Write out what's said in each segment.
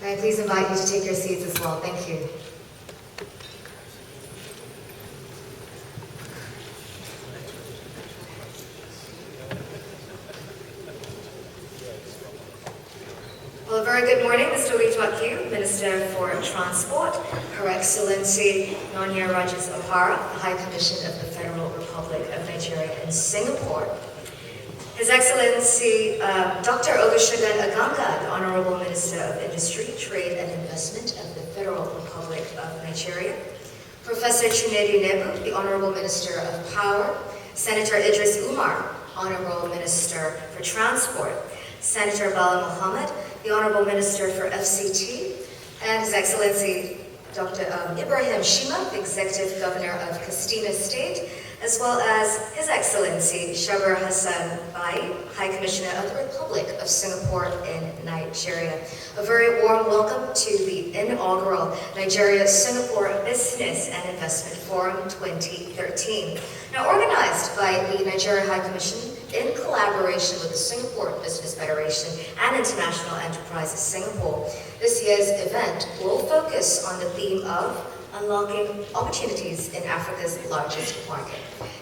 Can I please invite you to take your seats as well? Thank you. Well, a very good morning, Mr. Lee Tuak-Yu, Minister for Transport, Her Excellency Nonya Rajis-Okpara, the High Commission of the Federal Republic of Nigeria in Singapore, His Excellency Dr. Olusegun Aganga, the Honorable Minister of Industry, Trade and Investment of the Federal Republic of Nigeria, Professor Chinedu Nebu, the Honorable Minister of Power, Senator Idris Umar, Honorable Minister for Transport, Senator Bala Mohammed, the Honorable Minister for FCT, and His Excellency Dr. Ibrahim Shima, the Executive Governor of Castina State, as well as His Excellency Shabar Hassan Bai, High Commissioner of the Republic of Singapore in Nigeria. A very warm welcome to the inaugural Nigeria-Singapore Business and Investment Forum 2013. Now, organized by the Nigeria High Commission in collaboration with the Singapore Business Federation and International Enterprises Singapore, this year's event will focus on the theme of unlocking opportunities in Africa's largest market.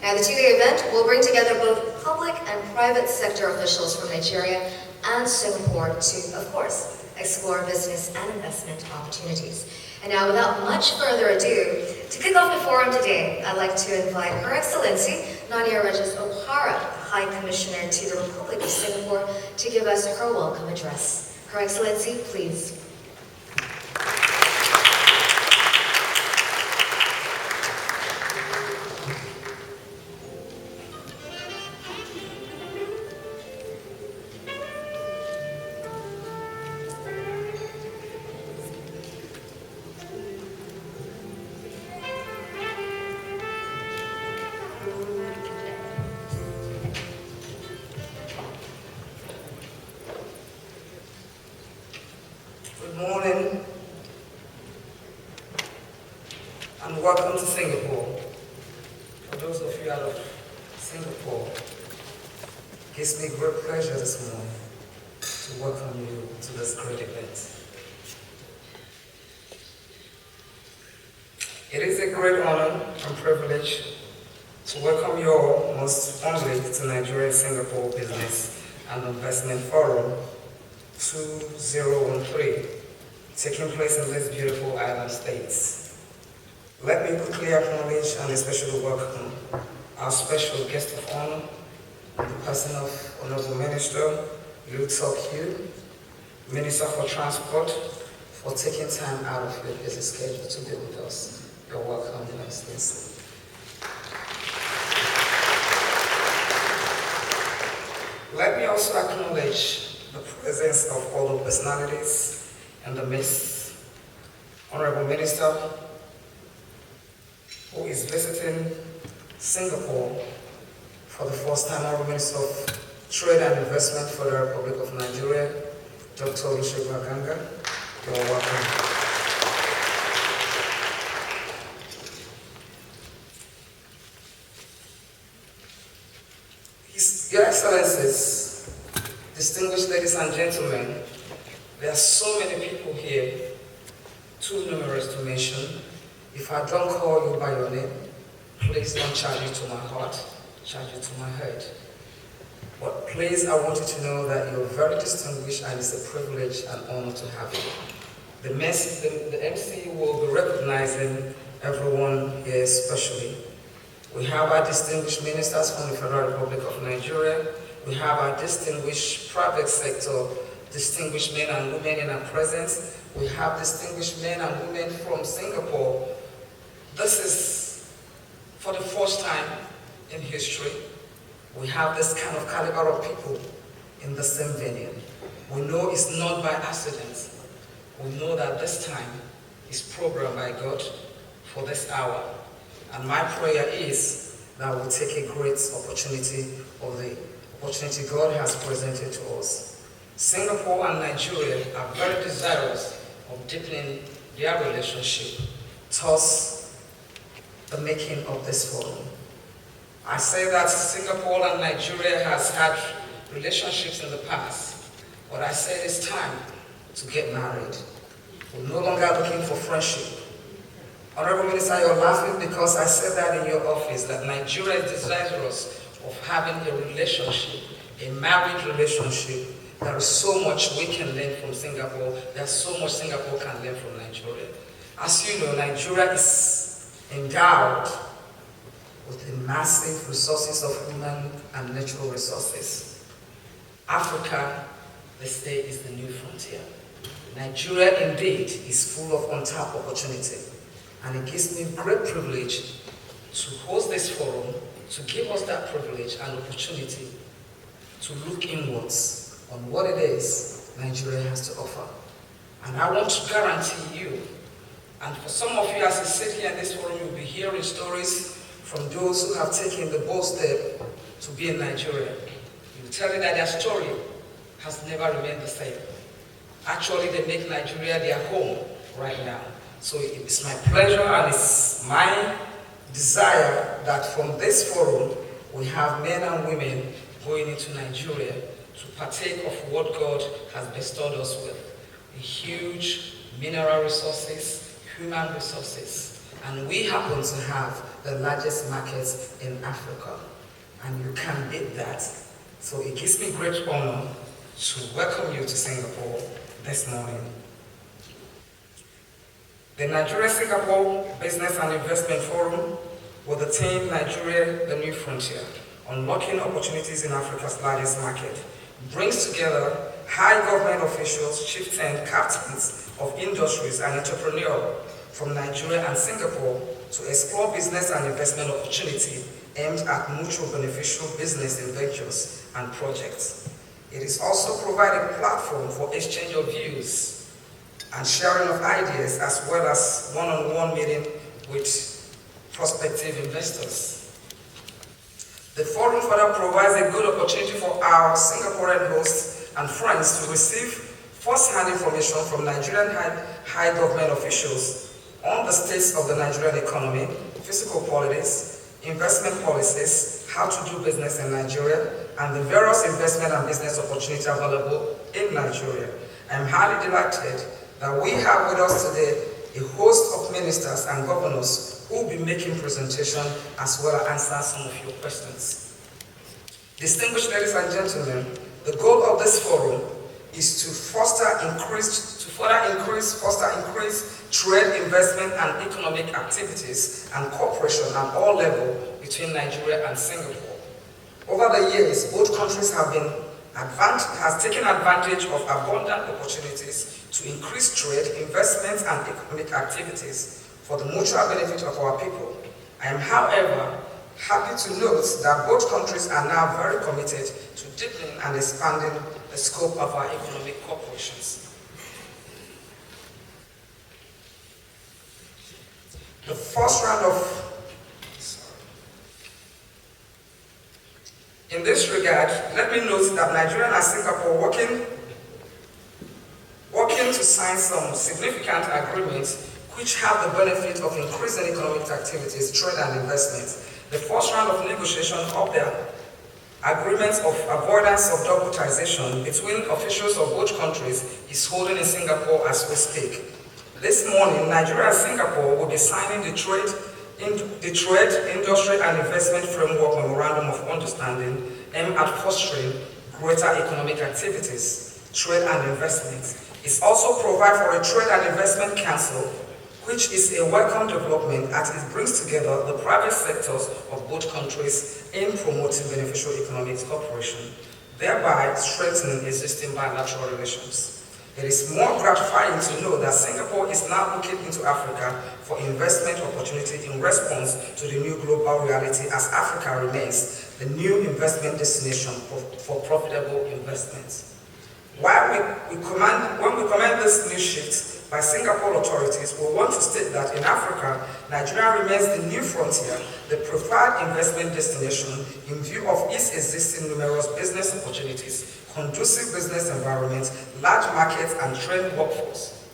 Now, the two-day event will bring together both public and private sector officials from Nigeria and Singapore to, of course, explore business and investment opportunities. And now, without much further ado, to kick off the forum today, I'd like to invite Her Excellency Nonya Rajis-Okpara, High Commissioner to the Republic of Singapore, to give us her welcome address. Her Excellency, please. Good morning and welcome to Singapore. For those of you out of Singapore, it gives me great pleasure this morning to welcome you to this great event. It is a great honor and privilege to welcome you all most warmly to Nigeria-Singapore Business and Investment Forum 2013, taking place in these beautiful island states. Let me quickly acknowledge and especially welcome our special guest of honor, the person of Honorable Minister Lee Tuak-Yu, Minister for Transport, for taking time out of your busy schedule to be with us. You're welcome, Your Excellency. Let me also acknowledge the presence of all the personalities in the midst. Honorable Minister, who is visiting Singapore for the first time, Honorable Minister of Trade and Investment for the Republic of Nigeria, Dr. Olusegun Aganga. You're welcome. Your Excellencies, distinguished ladies and gentlemen, there are so many people here, too numerous to mention. If I don't call you by your name, please don't charge it to my heart, charge it to my head. But please, I want you to know that you're very distinguished and it's a privilege and honor to have you. The MC will be recognizing everyone here especially. We have our distinguished ministers from the Federal Republic of Nigeria. We have our distinguished private sector, distinguished men and women in our presence. We have distinguished men and women from Singapore. This is, for the first time in history, we have this kind of caliber of people in the same venue. We know it's not by accident. We know that this time is programmed by God for this hour. And my prayer is that we'll take a great opportunity of the opportunity God has presented to us. Singapore and Nigeria are very desirous of deepening their relationship, thus the making of this forum. I say that Singapore and Nigeria has had relationships in the past, but I say it's time to get married. We're no longer looking for friendship. Honorable Minister, you're laughing because I said that in your office, that Nigeria is desirous of having a relationship, a marriage relationship. There is so much we can learn from Singapore. There's so much Singapore can learn from Nigeria. As you know, Nigeria is endowed with the massive resources of human and natural resources. Africa, they say, is the new frontier. Nigeria indeed is full of untapped opportunity, and it gives me great privilege to host this forum, to give us that privilege and opportunity to look inwards on what it is Nigeria has to offer. And I want to guarantee you, and for some of you as you sit here in this forum, you'll be hearing stories from those who have taken the bold step to be in Nigeria. You will tell you that their story has never remained the same. Actually, they make Nigeria their home right now. So it's my pleasure and it's my desire that from this forum, we have men and women going into Nigeria to partake of what God has bestowed us with. Huge mineral resources, human resources, and we happen to have the largest markets in Africa, and you can't beat that. So it gives me great honor to welcome you to Singapore this morning. The Nigeria-Singapore Business and Investment Forum, with the theme Nigeria, the New Frontier, Unlocking Opportunities in Africa's Largest Market, brings together high government officials, chieftains, captains of industries and entrepreneurs from Nigeria and Singapore to explore business and investment opportunity aimed at mutual beneficial business ventures and projects. It is also providing a platform for exchange of views and sharing of ideas, as well as one-on-one meeting with prospective investors. The forum further provides a good opportunity for our Singaporean hosts and friends to receive first-hand information from Nigerian high government officials on the states of the Nigerian economy, fiscal policies, investment policies, how to do business in Nigeria, and the various investment and business opportunities available in Nigeria. I am highly delighted that we have with us today a host of ministers and governors who will be making presentation as well as answer some of your questions. Distinguished ladies and gentlemen, the goal of this forum is to further increase trade, investment, and economic activities and cooperation at all levels between Nigeria and Singapore. Over the years, both countries have taken advantage of abundant opportunities to increase trade, investments, and economic activities for the mutual benefit of our people. I am, however, happy to note that both countries are now very committed to deepening and expanding the scope of our economic cooperations. The first round of In this regard, let me note that Nigeria and Singapore working to sign some significant agreements which have the benefit of increasing economic activities, trade and investment. The first round of negotiation of the agreements of avoidance of double taxation between officials of both countries is holding in Singapore as we speak. This morning, Nigeria and Singapore will be signing the Trade, Industry and Investment Framework Memorandum of Understanding aimed at fostering greater economic activities, trade and investment. It also provides for a Trade and Investment Council, which is a welcome development as it brings together the private sectors of both countries in promoting beneficial economic cooperation, thereby strengthening existing bilateral relations. It is more gratifying to know that Singapore is now looking into Africa for investment opportunity in response to the new global reality as Africa remains the new investment destination for profitable investments. When we commend this new shift by Singapore authorities, we want to state that in Africa, Nigeria remains the new frontier, the preferred investment destination in view of its existing numerous business opportunities, conducive business environment, large markets, and trained workforce.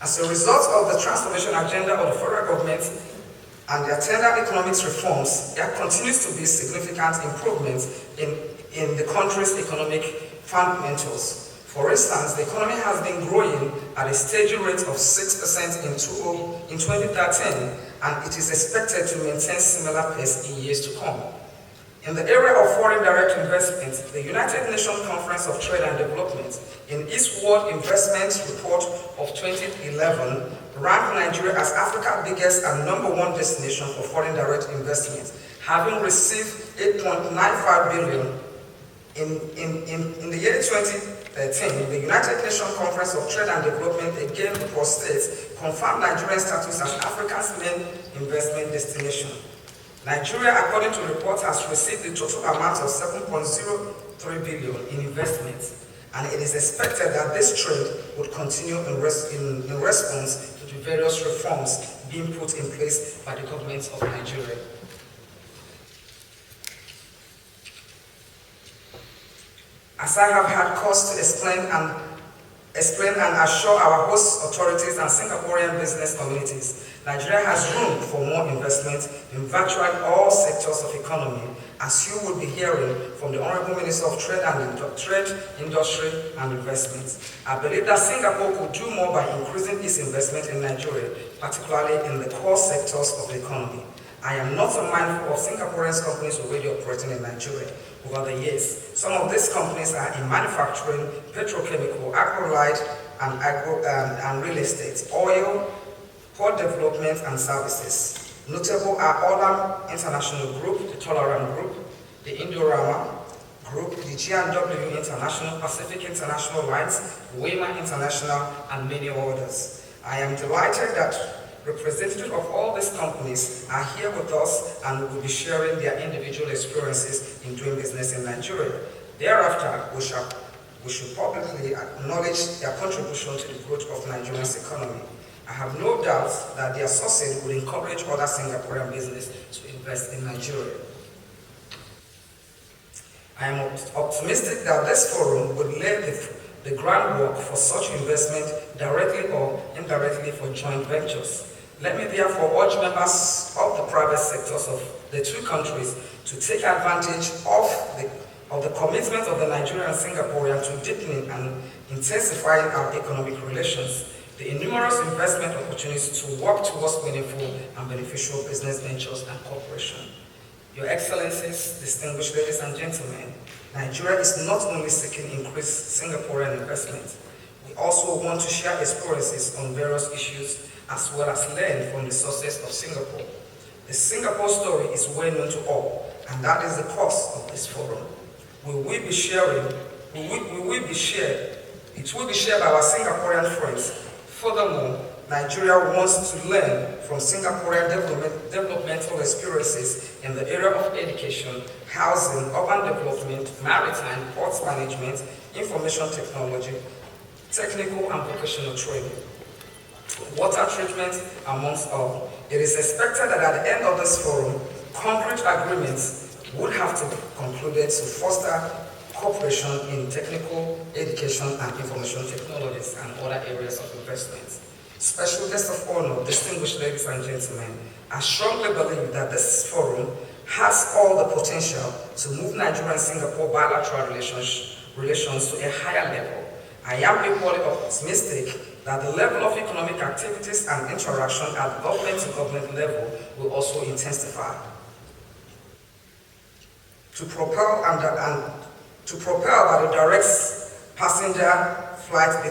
As a result of the transformation agenda of the federal government and the attendant economic reforms, there continues to be significant improvements in the country's economic fundamentals. For instance, the economy has been growing at a steady rate of 6% in 2013, and it is expected to maintain similar pace in years to come. In the area of foreign direct investment, the United Nations Conference of Trade and Development, in its World Investment Report of 2011, ranked Nigeria as Africa's biggest and #1 destination for foreign direct investment, having received $8.95 billion. In the year 2013, the United Nations Conference of Trade and Development, again report states, confirmed Nigeria's status as Africa's main investment destination. Nigeria, according to reports, has received a total amount of $7.03 billion in investments, and it is expected that this trend would continue in response to the various reforms being put in place by the government of Nigeria. As I have had cause to explain and assure our host authorities and Singaporean business communities, Nigeria has room for more investment in virtually all sectors of economy, as you will be hearing from the Honorable Minister of Trade, Industry and Investment. I believe that Singapore could do more by increasing its investment in Nigeria, particularly in the core sectors of the economy. I am not unmindful of Singaporean companies already operating in Nigeria over the years. Some of these companies are in manufacturing, petrochemical, agro-light, and real estate, oil, port development and services. Notable are Olam International Group, the Tolerant Group, the Indorama Group, the G&W International, Pacific International Lines, Wema International, and many others. I am delighted that representatives of all these companies are here with us and will be sharing their individual experiences in doing business in Nigeria. Thereafter, we should publicly acknowledge their contribution to the growth of Nigeria's economy. I have no doubt that their success will encourage other Singaporean business to invest in Nigeria. I am optimistic that this forum will lay the groundwork for such investment directly or indirectly for joint ventures. Let me therefore urge members of the private sectors of the two countries to take advantage of the commitment of the Nigerian and Singaporean to deepening and intensifying our economic relations, the numerous investment opportunities to work towards meaningful and beneficial business ventures and cooperation. Your Excellencies, distinguished ladies and gentlemen, Nigeria is not only seeking increased Singaporean investment, we also want to share experiences on various issues as well as learn from the success of Singapore. The Singapore story is well known to all, and that is the cause of this forum. It will be shared by our Singaporean friends. Furthermore, Nigeria wants to learn from Singaporean developmental experiences in the area of education, housing, urban development, maritime, ports management, information technology, technical and vocational training, water treatment, amongst all. It is expected that at the end of this forum, concrete agreements would have to be concluded to foster cooperation in technical, education, and information technologies and other areas of investment. Special guest of honor, distinguished ladies and gentlemen, I strongly believe that this forum has all the potential to move Nigeria and Singapore bilateral relations to a higher level. I am equally optimistic that the level of economic activities and interaction at government-to-government level will also intensify. To propel by the direct passenger flight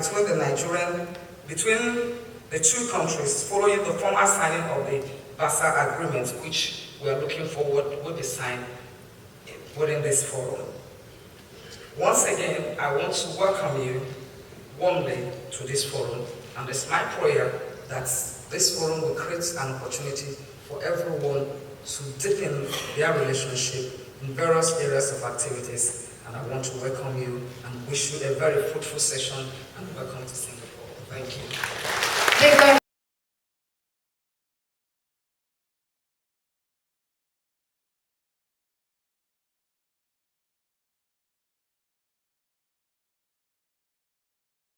between the two countries, following the formal signing of the BASA agreement, which we are looking forward will be signed within this forum. Once again, I want to welcome you warmly to this forum, and it's my prayer that this forum will create an opportunity for everyone to deepen their relationship in various areas of activities, and I want to welcome you and wish you a very fruitful session and welcome to Singapore. Thank you.